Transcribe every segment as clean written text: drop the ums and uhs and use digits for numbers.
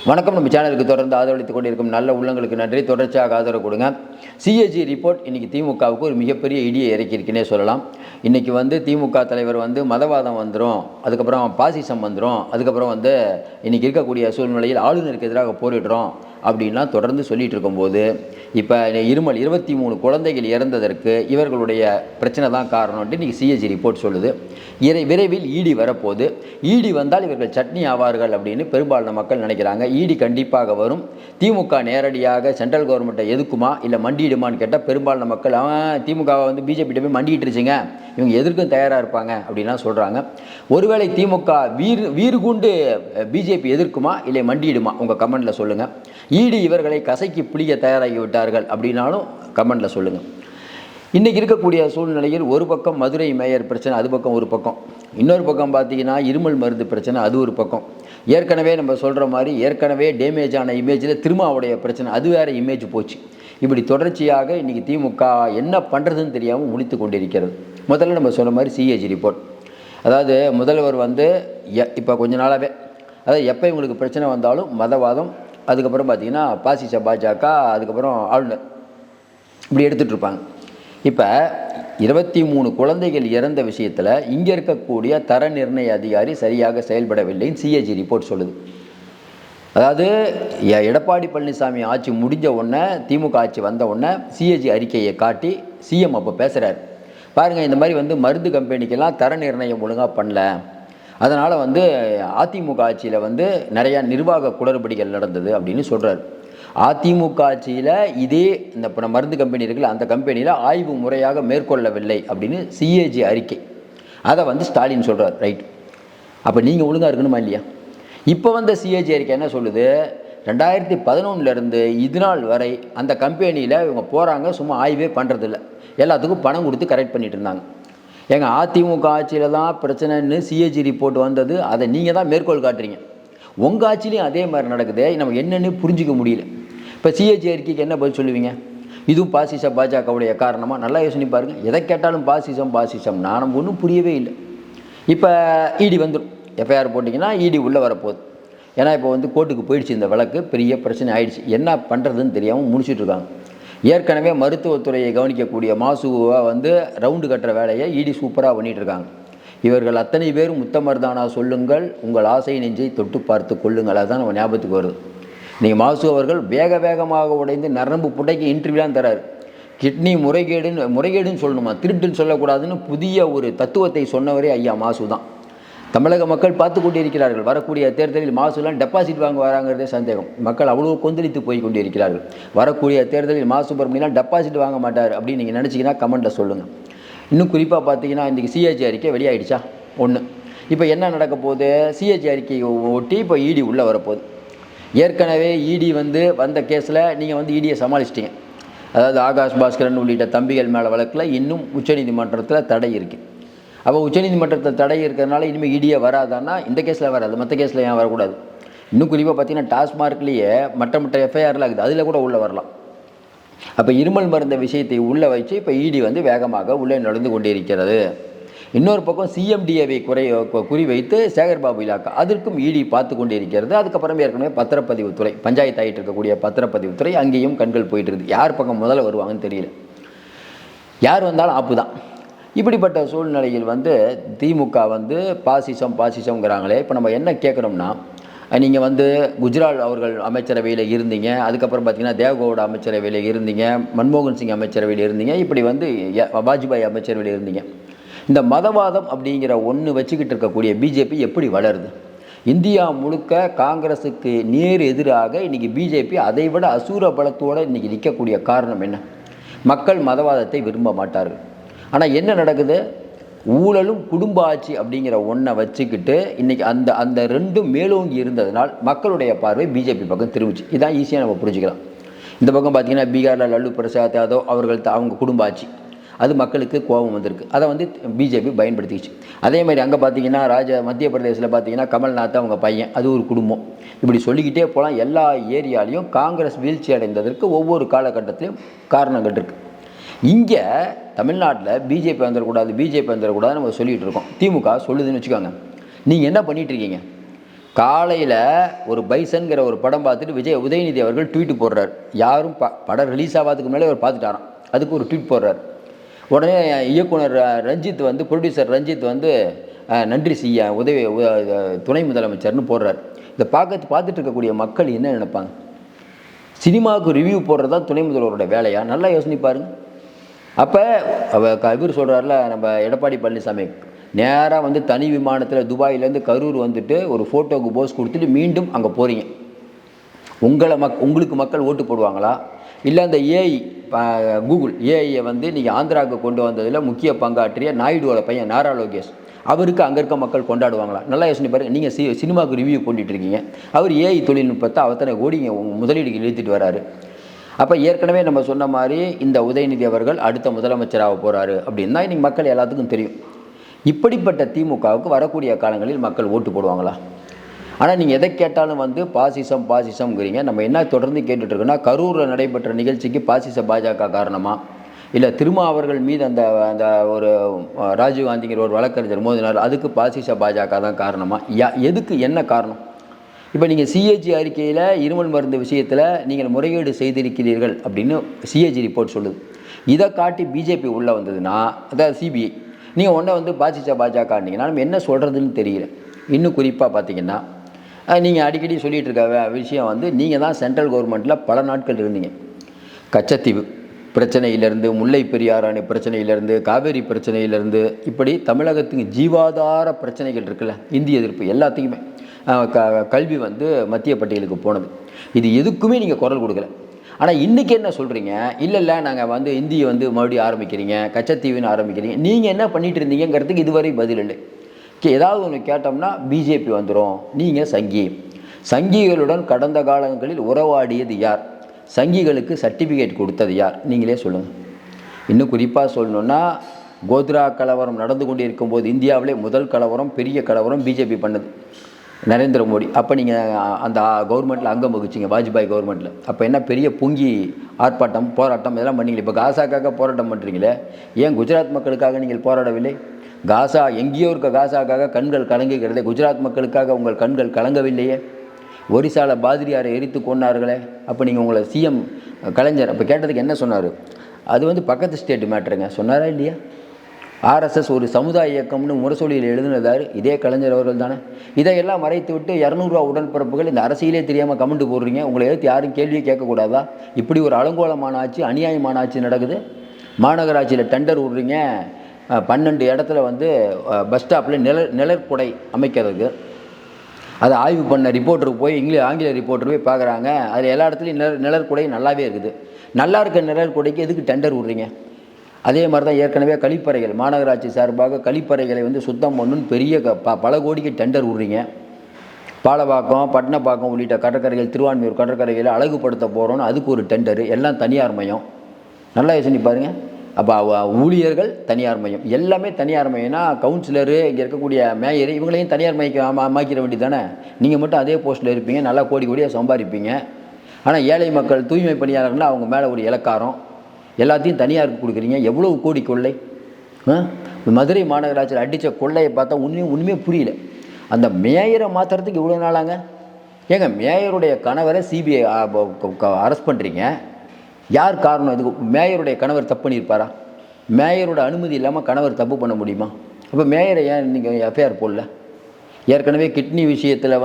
வணக்கம். நம்ம சேனலுக்கு தொடர்ந்து ஆதரவளித்துக் கொண்டிருக்கும் நல்ல உள்ளங்களுக்கு நன்றி. தொடர்ச்சியாக ஆதரவு கொடுங்க. சிஏஜி ரிப்போர்ட் இன்றைக்கி திமுகவுக்கு ஒரு மிகப்பெரிய இடியை இறக்கியிருக்குன்னே சொல்லலாம். இன்றைக்கி திமுக தலைவர் மதவாதம் வந்துடும், அதுக்கப்புறம் பாசிசம் வந்துடும், அதுக்கப்புறம் இன்றைக்கி இருக்கக்கூடிய சூழ்நிலையில் ஆளுநருக்கு எதிராக போரிடுறோம் அப்படின்லாம் தொடர்ந்து சொல்லிகிட்டு இருக்கும்போது, இப்போ 23 குழந்தைகள் இறந்ததற்கு இவர்களுடைய பிரச்சனை தான் காரணம்ட்டு இன்றைக்கி சிஏஜி ரிப்போர்ட் சொல்லுது. விரைவில் இடி வரப்போகுது. இடி வந்தால் இவர்கள் சட்னி ஆவார்கள் அப்படின்னு பெரும்பாலான மக்கள் நினைக்கிறாங்க. இடி கண்டிப்பாக வரும். திமுக நேரடியாக சென்ட்ரல் கவர்மெண்ட்டை எதுக்குமா இல்லை மண்டியிடுமான்னு கேட்டால் பெரும்பாலான மக்கள் திமுகவை பிஜேபிகிட்ட போய் மண்டிட்டுருச்சுங்க, இவங்க எதிர்க்கும் தயாராக இருப்பாங்க அப்படின்லாம் சொல்கிறாங்க. ஒருவேளை திமுக வீறுகூண்டு பிஜேபி எதிர்க்குமா இல்லை மண்டியிடுமா? உங்கள் கமெண்டில் சொல்லுங்கள். இடி இவர்களை கசைக்கு பிடிக்க தயாராகி விட்டார்கள் அப்படின்னாலும் கமெண்டில் சொல்லுங்கள். இன்றைக்கி இருக்கக்கூடிய சூழ்நிலையில் ஒரு பக்கம் மதுரை மேயர் பிரச்சனை, அது பக்கம் ஒரு பக்கம். இன்னொரு பக்கம் பார்த்திங்கன்னா இருமல் மருந்து பிரச்சனை, அது ஒரு பக்கம். ஏற்கனவே நம்ம சொல்கிற மாதிரி ஏற்கனவே டேமேஜ் ஆன இமேஜில் திருமாவுடைய பிரச்சனை, அது வேறு இமேஜ் போச்சு. இப்படி தொடர்ச்சியாக இன்றைக்கி திமுக என்ன பண்ணுறதுன்னு தெரியாமல் முழித்து கொண்டிருக்கிறது. முதல்ல நம்ம சொன்ன மாதிரி சிஏஜி ரிப்போர்ட், அதாவது முதல்வர் இப்போ கொஞ்ச நாளாகவே, அதாவது எப்போ இவங்களுக்கு பிரச்சனை வந்தாலும் மதவாதம், அதுக்கப்புறம் பார்த்திங்கன்னா பாசிச பாஜக, அதுக்கப்புறம் ஆளுநர், இப்படி எடுத்துகிட்ருப்பாங்க. இப்போ 23 குழந்தைகள் இறந்த விஷயத்தில் இங்கே இருக்கக்கூடிய தர நிர்ணய அதிகாரி சரியாக செயல்படவில்லைன்னு சிஏஜி ரிப்போர்ட் சொல்லுது. அதாவது எடப்பாடி பழனிசாமி ஆட்சி முடிஞ்ச உடனே, திமுக ஆட்சி வந்த உடனே சிஏஜி அறிக்கையை காட்டி சிஎம் அப்போ பேசுகிறார். பாருங்கள், இந்த மாதிரி மருந்து கம்பெனிக்கெல்லாம் தர நிர்ணயம் ஒழுங்காக பண்ணல, அதனால் அதிமுக ஆட்சியில் நிறையா நிர்வாக குளறுபடிகள் நடந்தது அப்படின்னு சொல்கிறார். அதிமுக ஆட்சியில் இதே இந்த மருந்து கம்பெனி இருக்குல்ல, அந்த கம்பெனியில் ஆய்வு முறையாக மேற்கொள்ளவில்லை அப்படின்னு சிஏஜி அறிக்கை, அதை ஸ்டாலின் சொல்கிறார். ரைட், அப்போ நீங்கள் ஒழுங்காக இருக்கணுமா இல்லையா? இப்போ சிஏஜி அறிக்கை என்ன சொல்லுது? 2011 இது நாள் வரை அந்த கம்பெனியில் இவங்க போகிறாங்க, சும்மா ஆய்வே பண்ணுறதில்ல, எல்லாத்துக்கும் பணம் கொடுத்து கரெக்ட் பண்ணிகிட்டு இருந்தாங்க. எங்கள் அதிமுக ஆட்சியில் தான் பிரச்சனைன்னு சிஏஜி ரிப்போர்ட் வந்தது, அதை நீங்கள் தான் மேற்கோள் காட்டுறீங்க. உங்கள் ஆட்சிலையும் அதே மாதிரி நடக்குது, நம்ம என்னென்னு புரிஞ்சிக்க முடியல. இப்போ சிஏஜி அறிக்கைக்கு என்ன பதில் சொல்லுவீங்க? இதுவும் பாசிச பாஜகவுடைய காரணமாக? நல்லா யோசனை பாருங்கள். எதை கேட்டாலும் பாசிசம் நான் ஒன்றும் புரியவே இல்லை. இப்போ இடி வந்துடும், எஃப்ஐஆர் போட்டிங்கன்னா இடி உள்ளே வரப்போகுது. ஏன்னா இப்போ கோர்ட்டுக்கு போயிடுச்சு, இந்த வழக்கு பெரிய பிரச்சனை ஆயிடுச்சு. என்ன பண்ணுறதுன்னு தெரியாமல் முடிச்சுட்ருக்காங்க. ஏற்கனவே மருத்துவத்துறையை கவனிக்கக்கூடிய மாசுவை ரவுண்டு கட்டுற வேலையை இடி சூப்பராக பண்ணிகிட்ருக்காங்க. இவர்கள் அத்தனை பேரும் முத்தமர்தானா சொல்லுங்கள், உங்கள் ஆசை நெஞ்சை தொட்டு பார்த்து கொள்ளுங்கள், அதுதான் நம்ம ஞாபகத்துக்கு வருது. நீங்கள் மாசு அவர்கள் வேகமாக உடைந்து நரம்பு புட்டைக்கு இன்டர்வியூலாம் தராரு. கிட்னி முறைகேடுன்னு சொல்லணுமா, திருட்டுன்னு சொல்லக்கூடாதுன்னு புதிய ஒரு தத்துவத்தை சொன்னவரே ஐயா மாசு தான். தமிழக மக்கள் பார்த்து கொண்டிருக்கிறார்கள். வரக்கூடிய தேர்தலில் மாசுலாம் டெபாசிட் வாங்க வராங்கிறதே சந்தேகம். மக்கள் அவ்வளோ கொந்தளித்து போய் கொண்டிருக்கிறார்கள். வரக்கூடிய தேர்தலில் மா சுப்பிரமணியெலாம் டெபாசிட் வாங்க மாட்டார் அப்படின்னு நீங்கள் நினச்சிங்கன்னா கமெண்ட்டில் சொல்லுங்கள். இன்னும் குறிப்பாக பார்த்தீங்கன்னா இன்றைக்கி சிஏஜி அறிக்கை வெளியாகிடுச்சா ஒன்று. இப்போ என்ன நடக்க போகுது? சிஏஜி அறிக்கையை ஒட்டி இப்போ இடி உள்ளே வரப்போகுது. ஏற்கனவே இடி வந்த கேஸில் நீங்கள் இடியை சமாளிச்சிட்டிங்க. அதாவது ஆகாஷ் பாஸ்கரன் உள்ளிட்ட தம்பிகள் மேலே வழக்கில் இன்னும் உச்சநீதிமன்றத்தில் தடை இருக்குது. அப்போ உச்சநீதிமன்றத்தில் தடை இருக்கிறதுனால இனிமேல் இடியே வராதான்னா இந்த கேஸில் வராது, மற்ற கேஸில் ஏன் வரக்கூடாது? இன்னும் குறிப்பாக பார்த்தீங்கன்னா டாஸ்மார்க்லேயே மற்ற எஃப்ஐஆரில் இருக்குது, அதில் கூட உள்ளே வரலாம். அப்போ இருமல் மருந்த விஷயத்தை உள்ளே வச்சு இப்போ இடி வேகமாக உள்ளே நடந்து கொண்டிருக்கிறது. இன்னொரு பக்கம் சிஎம்டிஏவை குறிவைத்து சேகர்பாபு இலாக்கா, அதற்கும் இடி பார்த்து கொண்டிருக்கிறது. அதுக்கப்புறம் ஏற்கனவே பத்திரப்பதிவுத்துறை, பஞ்சாயத்து ஆகிட்டு இருக்கக்கூடிய பத்திரப்பதிவுத்துறை, அங்கேயும் கண்கள் போயிட்டு இருக்குது. யார் பக்கம் முதல்ல வருவாங்கன்னு தெரியல. யார் வந்தாலும் ஆப்பு தான். இப்படிப்பட்ட சூழ்நிலையில் திமுக பாசிசம்ங்கிறாங்களே. இப்போ நம்ம என்ன கேட்குறோம்னா, நீங்கள் குஜ்ரால் அவர்கள் அமைச்சரவையில் இருந்தீங்க, அதுக்கப்புறம் பார்த்தீங்கன்னா தேவகவுடா அமைச்சரவையில் இருந்தீங்க, மன்மோகன் சிங் அமைச்சரவையில் இருந்தீங்க, இப்படி வாஜ்பாய் அமைச்சரவையில் இருந்தீங்க. இந்த மதவாதம் அப்படிங்கிற ஒன்று வச்சுக்கிட்டு இருக்கக்கூடிய பிஜேபி எப்படி வளருது? இந்தியா முழுக்க காங்கிரஸுக்கு நேர் எதிராக இன்றைக்கி பிஜேபி அதை விட அசூர பலத்தோடு இன்றைக்கி நிற்கக்கூடிய காரணம் என்ன? மக்கள் மதவாதத்தை விரும்ப மாட்டார்கள். ஆனால் என்ன நடக்குது? ஊழலும் குடும்ப ஆட்சி அப்படிங்கிற ஒன்றை வச்சுக்கிட்டு இன்றைக்கி அந்த ரெண்டும் மேலோங்கி இருந்ததுனால் மக்களுடைய பார்வை பிஜேபி பக்கம் திரும்பிச்சு. இதான் ஈஸியாக நம்ம புரிஞ்சுக்கலாம். இந்த பக்கம் பார்த்திங்கன்னா பீகாரில் லல்லு பிரசாத் யாதவ் அவங்க குடும்ப ஆட்சி, அது மக்களுக்கு கோபம் வந்திருக்கு. அதை பிஜேபி பயன்படுத்திச்சு. அதே மாதிரி அங்கே பார்த்திங்கன்னா மத்திய பிரதேசில் பார்த்திங்கன்னா கமல்நாத் அவங்க பையன், அது ஒரு குடும்பம். இப்படி சொல்லிக்கிட்டே போகலாம். எல்லா ஏரியாலையும் காங்கிரஸ் வீழ்ச்சி அடைந்ததற்கு ஒவ்வொரு காலகட்டத்திலையும் காரணங்கள் இருக்குது. இங்கே தமிழ்நாட்டில் பிஜேபி வந்துடக்கூடாது நம்ம சொல்லிகிட்டு இருக்கோம். திமுக சொல்லுதுன்னு வச்சுக்கோங்க. நீங்கள் என்ன பண்ணிகிட்ருக்கீங்க? காலையில் ஒரு பைசன்கிற ஒரு படம் பார்த்துட்டு உதயநிதி அவர்கள் ட்வீட் போடுறார். யாரும் படம் ரிலீஸ் ஆகாதுக்கு முன்னாலே அவர் பார்த்துட்டாராம். அதுக்கு ஒரு ட்வீட் போடுறார். உடனே இயக்குனர் ரஞ்சித் ப்ரொடியூசர் ரஞ்சித் நன்றி செய்ய துணை முதலமைச்சர்னு போடுறார். இதை பார்த்துட்டு இருக்கக்கூடிய மக்கள் என்ன நினைப்பாங்க? சினிமாவுக்கு ரிவ்யூ போடுறதா துணை முதல்வரோட வேலையா? நல்லா யோசனை பாருங்க. அப்போ இவர் சொல்கிறார்ல, நம்ம எடப்பாடி பழனிசாமி நேராக தனி விமானத்தில் துபாயிலேருந்து கரூர் ஒரு ஃபோட்டோவுக்கு போஸ் கொடுத்துட்டு மீண்டும் அங்கே போகிறீங்க. உங்களுக்கு மக்கள் ஓட்டு போடுவாங்களா? இல்லை அந்த கூகுள் ஏஐயை நீங்கள் ஆந்திராவுக்கு கொண்டு வந்ததில் முக்கிய பங்காற்றிய நாயுடுவோட பையன் நாரா லோகேஷ் அவருக்கு அங்கே இருக்க மக்கள் கொண்டாடுவாங்களா? நல்லா யோசனை பாருங்க. நீங்கள் சினிமாவுக்கு ரிவ்யூ பண்ணிட்டுருக்கீங்க. அவர் ஏஐ தொழில்நுட்பத்தை அவத்தனை கோடிங்க முதலீடுக்கு இழுத்துட்டு வராரு. அப்போ ஏற்கனவே நம்ம சொன்ன மாதிரி இந்த உதயநிதி அவர்கள் அடுத்த முதலமைச்சராக போகிறாரு அப்படின்னா இன்றைக்கி மக்கள் எல்லாத்துக்கும் தெரியும். இப்படிப்பட்ட திமுகவுக்கு வரக்கூடிய காலங்களில் மக்கள் ஓட்டு போடுவாங்களா? ஆனால் நீங்கள் எதை கேட்டாலும் பாசிசம்ங்கிறீங்க. நம்ம என்ன தொடர்ந்து கேட்டுட்ருக்கோன்னா, கரூரில் நடைபெற்ற நிகழ்ச்சிக்கு பாசிச பாஜக காரணமாக, இல்லை திருமாவர்கள் மீது அந்த ஒரு ராஜீவ்காந்திங்கிற ஒரு வழக்கறிஞர் மோதினார், அதுக்கு பாசிச பாஜக தான் காரணமாக? எதுக்கு என்ன காரணம்? இப்போ நீங்கள் சிஏஜி அறிக்கையில் இருமல் மருந்து விஷயத்தில் நீங்கள் முறைகேடு செய்திருக்கிறீர்கள் அப்படின்னு சிஏஜி ரிப்போர்ட் சொல்லுது. இதை காட்டி பிஜேபி உள்ளே வந்ததுன்னா, அதாவது சிபிஐ, நீங்கள் ஒன்றை பாசிச பாஜகன்னீங்கன்னா நம்ம என்ன சொல்கிறதுன்னு தெரியல. இன்னும் குறிப்பாக பார்த்தீங்கன்னா, நீங்கள் அடிக்கடி சொல்லிகிட்டு இருக்க விஷயம் நீங்கள் தான் சென்ட்ரல் கவர்மெண்ட்டில் பல நாட்கள் இருந்தீங்க. கச்சத்தீவு பிரச்சனையிலேருந்து, முல்லை பெரியாறு அணை பிரச்சனையிலேருந்து, காவேரி பிரச்சனையிலேருந்து, இப்படி தமிழகத்துக்கு ஜீவாதார பிரச்சனைகள் இருக்குல்ல, இந்திய எதிர்ப்பு எல்லாத்தையுமே, கல்வி மத்திய பட்டியலுக்கு போனது, இது எதுக்குமே நீங்கள் குரல் கொடுக்கல. ஆனால் இன்றைக்கி என்ன சொல்கிறீங்க? இல்லை நாங்கள் இந்தியை மறுபடியும் ஆரம்பிக்கிறீங்க, கச்சத்தீவுன்னு ஆரம்பிக்கிறீங்க. நீங்கள் என்ன பண்ணிகிட்டு இருந்தீங்கிறதுக்கு இதுவரை பதில் இல்லை. ஏதாவது ஒன்று கேட்டோம்னா பிஜேபி வந்துடும், நீங்கள் சங்கிகளுடன் கடந்த காலங்களில் உறவாடியது யார்? சங்கிகளுக்கு சர்டிஃபிகேட் கொடுத்தது யார்? நீங்களே சொல்லுங்கள். இன்னும் குறிப்பாக சொல்லணுன்னா, கோத்ரா கலவரம் நடந்து கொண்டு இருக்கும்போது இந்தியாவிலே முதல் கலவரம், பெரிய கலவரம் பிஜேபி பண்ணது, நரேந்திர மோடி. அப்போ நீங்கள் அந்த கவர்மெண்ட்டில் அங்கம் வகிச்சிங்க, வாஜ்பாய் கவர்மெண்ட்டில். அப்போ என்ன பெரிய பொங்கி ஆர்ப்பாட்டம், போராட்டம் இதெல்லாம் பண்ணீங்களே. இப்போ காசாக்காக போராட்டம் பண்ணுறீங்களே, ஏன் குஜராத் மக்களுக்காக நீங்கள் போராடவில்லை? காசா எங்கேயோ இருக்க காசாக்காக கண்கள் கலங்குகிறதே, குஜராத் மக்களுக்காக உங்கள் கண்கள் கலங்கவில்லையே? ஒரிசாவில் பாதிரியாரை எரித்து கொண்டார்களே, அப்போ நீங்கள் உங்களை சிஎம் கலைஞர் அப்போ கேட்டதுக்கு என்ன சொன்னார்? அது பக்கத்து ஸ்டேட் மேட்ருங்க சொன்னாரா இல்லையா? ஆர்எஸ்எஸ் ஒரு சமுதாய இயக்கம்னு முரசொலியில் எழுதுனதார் இதே கலைஞர் அவர்கள் தானே. இதையெல்லாம் மறைத்து விட்டு 200 உடன்பிறப்புகள் இந்த அரசியலே தெரியாமல் கமெண்ட் போடுறீங்க. உங்களை எதிர்த்து யாரும் கேள்வியே கேட்கக்கூடாதா? இப்படி ஒரு அலங்கோலமான ஆட்சி, அநியாயமான ஆட்சி நடக்குது. மாநகராட்சியில் டெண்டர் விடுறீங்க, 12 இடத்துல பஸ் ஸ்டாப்பில் நிழற்குடை அமைக்கிறதுக்கு. அதை ஆய்வு பண்ண ரிப்போர்ட்டருக்கு போய் ஆங்கில ரிப்போர்ட்டர் போய் பார்க்குறாங்க, அதில் எல்லா இடத்துலையும் நிழற்குடை நல்லாவே இருக்குது. நல்லா இருக்க நிழற்குடைக்கு எதுக்கு டெண்டர் விடுறீங்க? அதே மாதிரி தான் ஏற்கனவே கழிப்பறைகள், மாநகராட்சி சார்பாக கழிப்பறைகளை சுத்தம் பண்ணணுன்னு பெரிய பல கோடிக்கு டெண்டர் விடுறீங்க. பாலப்பாக்கம், பட்டினப்பாக்கம் உள்ளிட்ட கடற்கரைகள், திருவான்மையூர் கடற்கரைகளை அழகுபடுத்த போகிறோன்னு அதுக்கு ஒரு டெண்டரு, எல்லாம் தனியார் மயம். நல்லா யோசனை பாருங்கள். அப்போ ஊழியர்கள் தனியார் மையம், எல்லாமே தனியார் மையம்னா கவுன்சிலரு, இங்கே இருக்கக்கூடிய மேயர், இவங்களையும் தனியார் மாக்கிற வேண்டி தானே. நீங்கள் மட்டும் அதே போஸ்ட்டில் இருப்பீங்க, நல்லா கோடியாக சம்பாதிப்பீங்க. ஆனால் ஏழை மக்கள், தூய்மை பணியாளர்கள்னால் அவங்க மேலே ஒரு இலக்காரம், எல்லாத்தையும் தனியாருக்கு கொடுக்குறீங்க. எவ்வளவு கோடி கொள்ளை! மதுரை மாநகராட்சியில் அடித்த கொள்ளையை பார்த்தா உண்மையே புரியல. அந்த மேயரை மாற்றுறதுக்கு இவ்வளோ நாளாங்க. ஏங்க, மேயருடைய கணவரை சிபிஐ அரெஸ்ட் பண்ணுறீங்க, யார் காரணம்? இதுக்கு மேயருடைய கணவர் தப்பு பண்ணியிருப்பாரா? மேயரோட அனுமதி இல்லாமல் கணவர் தப்பு பண்ண முடியுமா? அப்போ மேயரை ஏன் நீங்கள் எஃப்ஐஆர் போடல? ஏற்கனவே கிட்னி விஷயத்தில்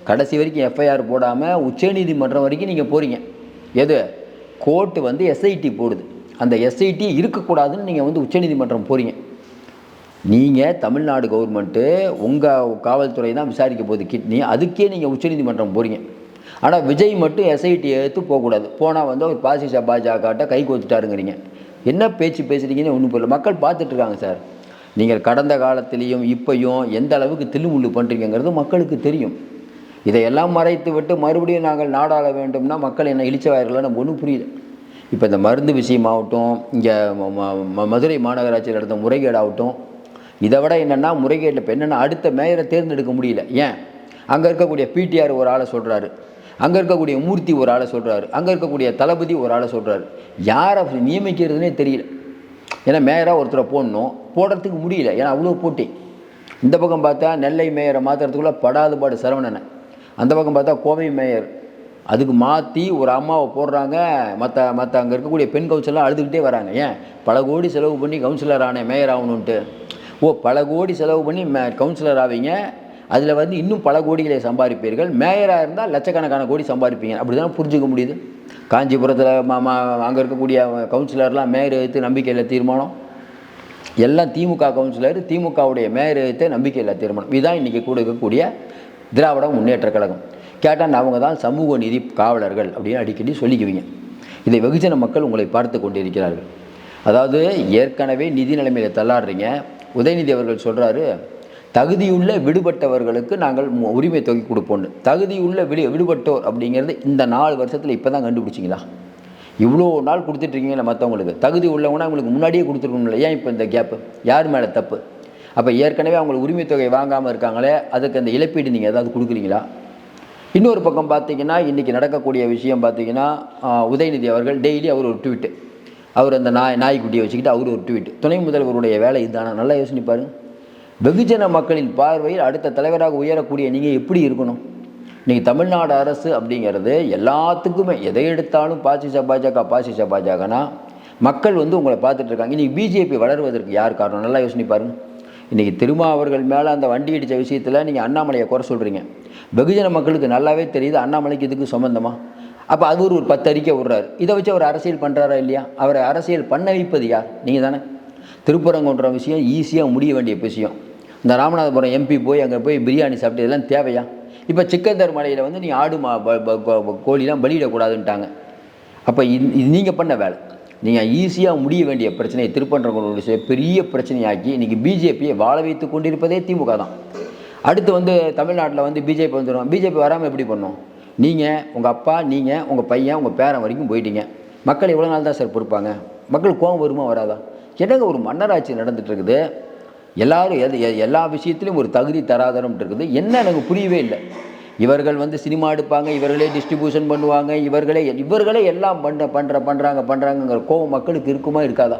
கடைசி வரைக்கும் எஃப்ஐஆர் போடாமல் உச்சநீதிமன்றம் வரைக்கும் நீங்கள் போகிறீங்க. எது? கோர்ட்டு எஸ்ஐடி போடுது, அந்த எஸ்ஐடி இருக்கக்கூடாதுன்னு நீங்கள் உச்சநீதிமன்றம் போகிறீங்க. நீங்கள் தமிழ்நாடு கவர்மெண்ட்டு உங்கள் காவல்துறை தான் விசாரிக்க போகுது கிட்னி, அதுக்கே நீங்கள் உச்சநீதிமன்றம் போகிறீங்க. ஆனால் விஜய் மட்டும் எஸ்ஐடி எடுத்து போகக்கூடாது, போனால் ஒரு பாசிச பாஜகட்ட கை கோத்துட்டாருங்கிறீங்க. என்ன பேச்சு பேசுகிறீங்கன்னு ஒன்றும் புரியல. மக்கள் பார்த்துட்ருக்காங்க சார். நீங்கள் கடந்த காலத்திலையும் இப்பையும் எந்த அளவுக்கு தில்லுமுள்ளு பண்ணுறீங்கிறது மக்களுக்கு தெரியும். இதையெல்லாம் மறைத்து விட்டு மறுபடியும் நாங்கள் நாடாள வேண்டும்னா மக்கள் என்ன இழிச்சவாயர்களோ நம்ம ஒன்றும் புரியல. இப்போ இந்த மருந்து விஷயமாகட்டும், இங்கே மதுரை மாநகராட்சியில் நடந்த முறைகேடாகட்டும், இதை விட என்னென்னா முறைகேட்டில் இப்போ என்னென்னா அடுத்த மேயரை தேர்ந்தெடுக்க முடியல. ஏன்? அங்கே இருக்கக்கூடிய பிடிஆர் ஒரு ஆளை சொல்கிறாரு, அங்கே இருக்கக்கூடிய மூர்த்தி ஒரு ஆளை சொல்கிறாரு, அங்கே இருக்கக்கூடிய தளபதி ஒரு ஆளை சொல்கிறாரு. யாரை நியமிக்கிறதுனே தெரியல. ஏன்னா மேயராக ஒருத்தரை போடணும், போடுறதுக்கு முடியல. ஏன்னா அவ்வளோ போட்டி. இந்த பக்கம் பார்த்தா நெல்லை மேயரை மாற்றுறதுக்குள்ளே படாது பாடு சரவணனை, அந்த பக்கம் பார்த்தா கோவை மேயர், அதுக்கு மாற்றி ஒரு அம்மாவை போடுறாங்க. மற்ற அங்கே இருக்கக்கூடிய பெண் கவுன்சிலர்லாம் அழுதுகிட்டே வராங்க. ஏன் பல கோடி செலவு பண்ணி கவுன்சிலர் ஆனேன் மேயர் ஆகணுன்ட்டு. பல கோடி செலவு பண்ணி கவுன்சிலர் ஆவீங்க, அதில் வந்து இன்னும் பல கோடிகளை சம்பாதிப்பீர்கள். மேயராக இருந்தால் லட்சக்கணக்கான கோடி சம்பாதிப்பீங்க. அப்படி தான் புரிஞ்சுக்க முடியுது. காஞ்சிபுரத்தில் அங்கே இருக்கக்கூடிய கவுன்சிலர்லாம் மேயர் எடுத்து நம்பிக்கையில் தீர்மானம், எல்லாம் திமுக கவுன்சிலர், திமுகவுடைய மேயர் எடுத்து நம்பிக்கையில் தீர்மானம். இதுதான் இன்றைக்கி கூட இருக்கக்கூடிய திராவிட முன்னேற்ற கழகம். கேட்டால் அவங்க தான் சமூக நீதி காவலர்கள் அப்படின்னு அடிக்கடி சொல்லிக்குவீங்க. இதை வெகுஜன மக்கள் உங்களை பார்த்து கொண்டிருக்கிறார்கள். அதாவது ஏற்கனவே நிதி நிலைமையில் தள்ளாடுறீங்க. உதயநிதி அவர்கள் சொல்கிறாரு, தகுதியுள்ள விடுபட்டவர்களுக்கு நாங்கள் உரிமை தொகை கொடுப்போன்னு. தகுதியுள்ள விடுபட்டோர் அப்படிங்கிறது இந்த 4 வருஷத்தில் இப்போ தான் கண்டுபிடிச்சிங்களா? இவ்வளோ நாள் கொடுத்துட்ருக்கீங்களா மற்றவங்களுக்கு? தகுதி உள்ளவங்கன்னா அவங்களுக்கு முன்னாடியே கொடுத்துருக்கணும்ல, ஏன் இப்போ இந்த கேப்பு? யார் மேலே தப்பு? அப்போ ஏற்கனவே அவங்களுக்கு உரிமை தொகை வாங்காமல் இருக்காங்களே, அதுக்கு அந்த இழப்பீடு நீங்கள் ஏதாவது கொடுக்குறீங்களா? இன்னொரு பக்கம் பார்த்தீங்கன்னா, இன்றைக்கி நடக்கக்கூடிய விஷயம் பார்த்தீங்கன்னா, உதயநிதி அவர்கள் டெய்லி அவர் ஒரு ட்வீட்டு, அவர் அந்த நாய்க்குட்டியை வச்சுக்கிட்டு அவர் ஒரு ட்வீட். துணை முதல்வருடைய வேலை இதுதானே? நல்லா யோசனை பாருங்கள். வெகுஜன மக்களின் பார்வையில் அடுத்த தலைவராக உயரக்கூடிய நீங்கள் எப்படி இருக்கணும்? இன்றைக்கி தமிழ்நாடு அரசு அப்படிங்கிறது எல்லாத்துக்குமே எதை எடுத்தாலும் பாசிச பாஜகனா மக்கள் வந்து உங்களை பார்த்துட்டு இருக்காங்க. இன்றைக்கி பிஜேபி வளர்வதற்கு யார் காரணம்? நல்லா யோசனை பாருங்கள். இன்றைக்கி அவர்கள் மேலே அந்த வண்டி அடித்த விஷயத்தில் நீங்கள் அண்ணாமலையை குறை சொல்கிறீங்க. வெகுஜன மக்களுக்கு நல்லாவே தெரியுது அண்ணாமலைக்கு இதுக்கு சம்மந்தமாக. அப்போ அது ஒரு 10 அறிக்கை விடுறாரு. இதை வச்சு அவர் அரசியல் பண்ணுறாரா இல்லையா? அவரை அரசியல் பண்ண வைப்பது யார்? நீங்கள் தானே. திருப்பரங்குன்ற விஷயம் ஈஸியாக முடிய வேண்டிய விஷயம். இந்த ராமநாதபுரம் எம்பி போய் அங்கே போய் பிரியாணி சாப்பிட்டு இதெல்லாம் தேவையா? இப்போ சிக்கந்தர் மலையில் வந்து நீ ஆடு கோழிலாம் பலியிடக்கூடாதுன்ட்டாங்க. அப்போ இது நீங்கள் பண்ண வேலை. நீங்கள் ஈஸியாக முடிய வேண்டிய பிரச்சனையை திருப்பரங்குன்ற பெரிய பிரச்சனையாக்கி இன்றைக்கி பிஜேபியை வாழ வைத்து கொண்டிருப்பதே திமுக தான். அடுத்து வந்து தமிழ்நாட்டில் வந்து பிஜேபி வந்துடும். பிஜேபி வராமல் எப்படி பண்ணோம்? நீங்கள் உங்கள் அப்பா, நீங்கள் உங்கள் பையன், உங்கள் பேரன் வரைக்கும் போயிட்டீங்க. மக்கள் எவ்வளோ நாள் தான் சார் பொறுப்பாங்க? மக்கள் கோபம் வருமா வராதா? என்னங்க ஒரு மன்னராட்சி நடந்துகிட்டு இருக்குது. எல்லோரும் எல்லா விஷயத்துலையும் ஒரு தகுதி தராதரம் இருக்குது. என்ன எனக்கு புரியவே இல்லை. இவர்கள் வந்து சினிமா எடுப்பாங்க, இவர்களே டிஸ்ட்ரிபியூஷன் பண்ணுவாங்க, இவர்களே எல்லாம் பண்ணுறாங்கிற கோபம் மக்களுக்கு இருக்குமா இருக்காதா?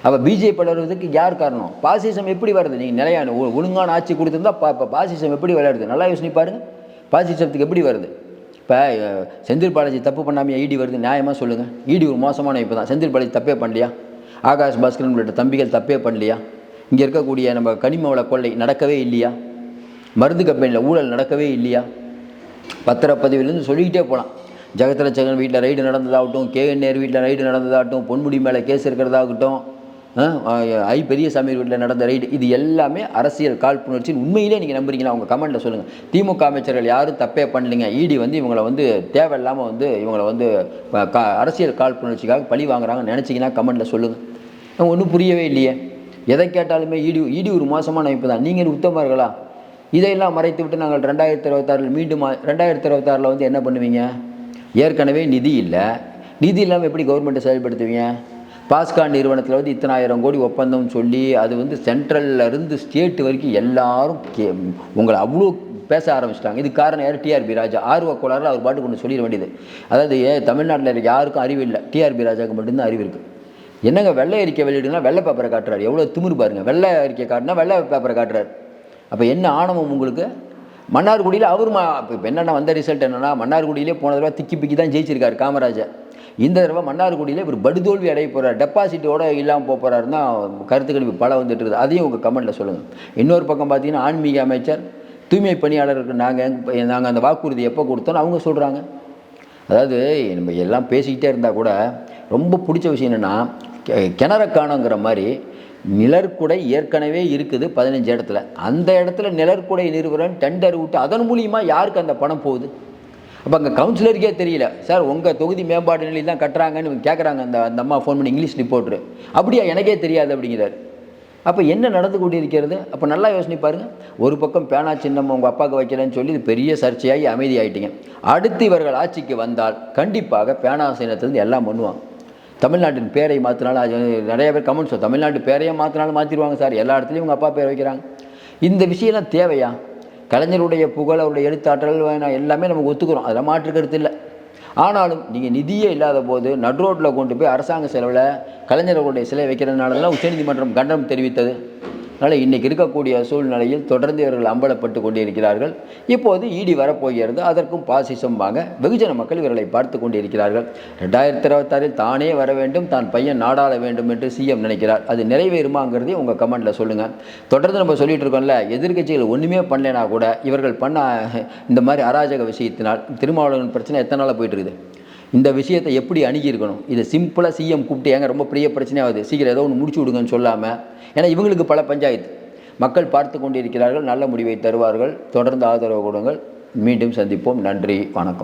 அப்போ பிஜேபி வளர்வதற்கு யார் காரணம்? பாசிசம் எப்படி வருது? நீங்கள் நிலையான ஒழுங்கான ஆட்சி கொடுத்துருந்தா பாசிசம் எப்படி வளருது? நல்லா யோசனை பாருங்கள். பாசிசத்துக்கு எப்படி வருது? இப்போ செந்தில் பாலாஜி தப்பு பண்ணாமல் ஈடி வருது, நியாயமாக சொல்லுங்கள். ஈடி ஒரு மோசமான இப்போ தான். செந்தில் பாலாஜி தப்பே பண்ணலையா? ஆகாஷ் பாஸ்கரன் உள்ளிட்ட தம்பிகள் தப்பே பண்ணலையா? இங்கே இருக்கக்கூடிய நம்ம கனிம வள கொள்ளை நடக்கவே இல்லையா? மருந்து கம்பெனியில் ஊழல் நடக்கவே இல்லையா? பத்திரப்பதிவிலேருந்து சொல்லிக்கிட்டே போகலாம். ஜெகத்ரட்சகன் வீட்டில் ரைடு நடந்ததாகட்டும், கேஎன்ஏர் வீட்டில் ரைடு நடந்ததாகட்டும், பொன்முடி மேலே கேஸ் இருக்கிறதாகட்டும், பெரியசாமி வீட்டில் நடந்த ரைடு, இது எல்லாமே அரசியல் காழ்ப்புணர்ச்சி. உண்மையிலே நீங்கள் நம்புறீங்களா? அவங்க கமெண்ட்டில் சொல்லுங்கள். திமுக அமைச்சர்கள் யாரும் தப்பே பண்ணலைங்க, ஈடி வந்து இவங்களை வந்து தேவையில்லாமல் வந்து இவங்களை வந்து அரசியல் காழ்ப்புணர்ச்சிக்காக பழி வாங்குறாங்கன்னு நினச்சிங்கன்னா கமெண்ட்டில் சொல்லுங்கள். ஒன்றும் புரியவே இல்லையே. எதை கேட்டாலுமே ஈடி ஒரு மோசமான அமைப்பு தான். நீங்கள் உத்தமர்களா? இதையெல்லாம் மறைத்து விட்டு நாங்கள் 2026 மீண்டும் 2026 வந்து என்ன பண்ணுவீங்க? ஏற்கனவே நிதி இல்லை. நிதி இல்லாமல் எப்படி கவர்மெண்ட்டை செயல்படுத்துவீங்க? பாஸ்கான் நிறுவனத்தில் வந்து இத்தனை 1000 கோடி ஒப்பந்தம் சொல்லி அது வந்து சென்ட்ரலில் இருந்து ஸ்டேட் வரைக்கும் எல்லாரும் உங்களை அவ்வளோ பேச ஆரம்பிச்சிட்டாங்க. இது காரணம் யார்? டிஆர்பி ராஜா. ஆர்வ கோளாறு அவர் பாட்டு கொண்டு சொல்லிட வேண்டியது. அதாவது தமிழ்நாட்டில் இருக்க யாருக்கும் அறிவு இல்லை, டிஆர்பி ராஜாவுக்கு மட்டும்தான் அறிவு இருக்குது. என்னங்க வெள்ளை அறிக்கை வெளியிடுனா வெள்ளை பேப்பரை காட்டுறாரு. எவ்வளோ திமிரு பாருங்கள். வெள்ளை அறிக்கை காட்டினா வெள்ளை பேப்பரை காட்டுறாரு. அப்போ என்ன ஆணவம் உங்களுக்கு? மன்னார்குடியில் அவர் இப்போ என்னென்ன வந்த ரிசல்ட் என்னென்னா, மன்னார்குடியிலே போன தடவை திக்கி பிக்கி தான் ஜெயிச்சிருக்காரு காமராஜர். இந்த தடவை மன்னார்குடியில் இவர் படுதோல்வி அடைய போகிறார், டெபாசிட்டோடு இல்லாமல் போக போகிறாருன்னா கருத்து கணிப்பு பல வந்துட்டு இருக்குது. அதையும் உங்கள் கமெண்ட்டில் சொல்லுங்கள். இன்னொரு பக்கம் பார்த்தீங்கன்னா, ஆன்மீக அமைச்சர் தூய்மை பணியாளருக்கு நாங்கள் அந்த வாக்குறுதி எப்போ கொடுத்தோன்னு அவங்க சொல்கிறாங்க. அதாவது நம்ம எல்லாம் பேசிக்கிட்டே இருந்தால் கூட ரொம்ப பிடிச்ச விஷயம் என்னென்னா, கிணற காணுங்கிற மாதிரி நிழற்குடை ஏற்கனவே இருக்குது 15 இடத்துல. அந்த இடத்துல நிழற்குடை நிறுவனம் டெண்டர் விட்டு அதன் மூலியமாக யாருக்கு அந்த பணம் போகுது? அப்போ அங்கே கவுன்சிலருக்கே தெரியல. சார் உங்கள் தொகுதி மேம்பாட்டு நிலையில் தான் கட்டுறாங்கன்னு கேட்குறாங்க. அந்த அம்மா ஃபோன் பண்ணி இங்கிலீஷ் ரிப்போர்ட்ரு. அப்படியா? எனக்கே தெரியாது அப்படிங்கிறார். அப்போ என்ன நடந்து கொண்டு இருக்கிறது? அப்போ நல்லா யோசனை பாருங்கள். ஒரு பக்கம் பேனா சின்னம் உங்கள் அப்பாவுக்கு வைக்கலன்னு சொல்லி இது பெரிய சர்ச்சையாகி அமைதியாகிட்டீங்க. அடுத்து இவர்கள் ஆட்சிக்கு வந்தால் கண்டிப்பாக பேனா சின்னத்திலேருந்து எல்லாம் பண்ணுவாங்க. தமிழ்நாட்டின் பேரை மாற்றினாலும் நிறைய பேர் கமெண்ட்ஸ், தமிழ்நாட்டு பேரையே மாற்றினாலும் மாற்றிடுவாங்க சார், எல்லா இடத்துலையும் உங்கள் அப்பா பேர் வைக்கிறாங்க. இந்த விஷயம்லாம் தேவையா? கலைஞருடைய புகழ், அவருடைய எழுத்தாற்றல் எல்லாமே நமக்கு ஒத்துக்கிறோம், அதெல்லாம் மாற்று கருத்து இல்லை. ஆனாலும் நீங்கள் நிதியே இல்லாத போது நடுரோட்டில் கொண்டு போய் அரசாங்க செலவில் கலைஞர்களுடைய சிலை வைக்கிறதுனால தான் உச்சநீதிமன்றம் கண்டனம் தெரிவித்தது. அதனால் இன்றைக்கி இருக்கக்கூடிய சூழ்நிலையில் தொடர்ந்து இவர்கள் அம்பலப்பட்டு கொண்டிருக்கிறார்கள். இப்போது இடி வரப்போகிறது, அதற்கும் பாசிசம் வாங்க வெகுஜன மக்கள் இவர்களை பார்த்து கொண்டிருக்கிறார்கள். 2026 தானே வர வேண்டும், தான் பையன் நாடாள வேண்டும் என்று சிஎம் நினைக்கிறார். அது நிறைவேறுமாங்கிறதையும் உங்கள் கமெண்டில் சொல்லுங்கள். தொடர்ந்து நம்ம சொல்லிட்டு இருக்கோம்ல, எதிர்க்கட்சிகள் ஒன்றுமே பண்ணலைனா கூட இவர்கள் பண்ண இந்த மாதிரி அராஜக விஷயத்தினால் திருமாவளவன் பிரச்சனை எத்தனை நாளாக போயிட்டு இருக்குது. இந்த விஷயத்தை எப்படி அணுகியிருக்கணும்? இதை சிம்பிளாக சிஎம் கூப்பிட்டு ஏங்க ரொம்ப பெரிய பிரச்சனையாகுது, சீக்கிரம் ஏதோ ஒன்று முடிச்சு விடுங்கன்னு சொல்லாமல், ஏன்னா இவங்களுக்கு பல பஞ்சாயத்து மக்கள் பார்த்து கொண்டிருக்கிறார்கள். நல்ல முடிவை தருவார்கள். தொடர்ந்து ஆதரவு கொடுங்கள். மீண்டும் சந்திப்போம். நன்றி, வணக்கம்.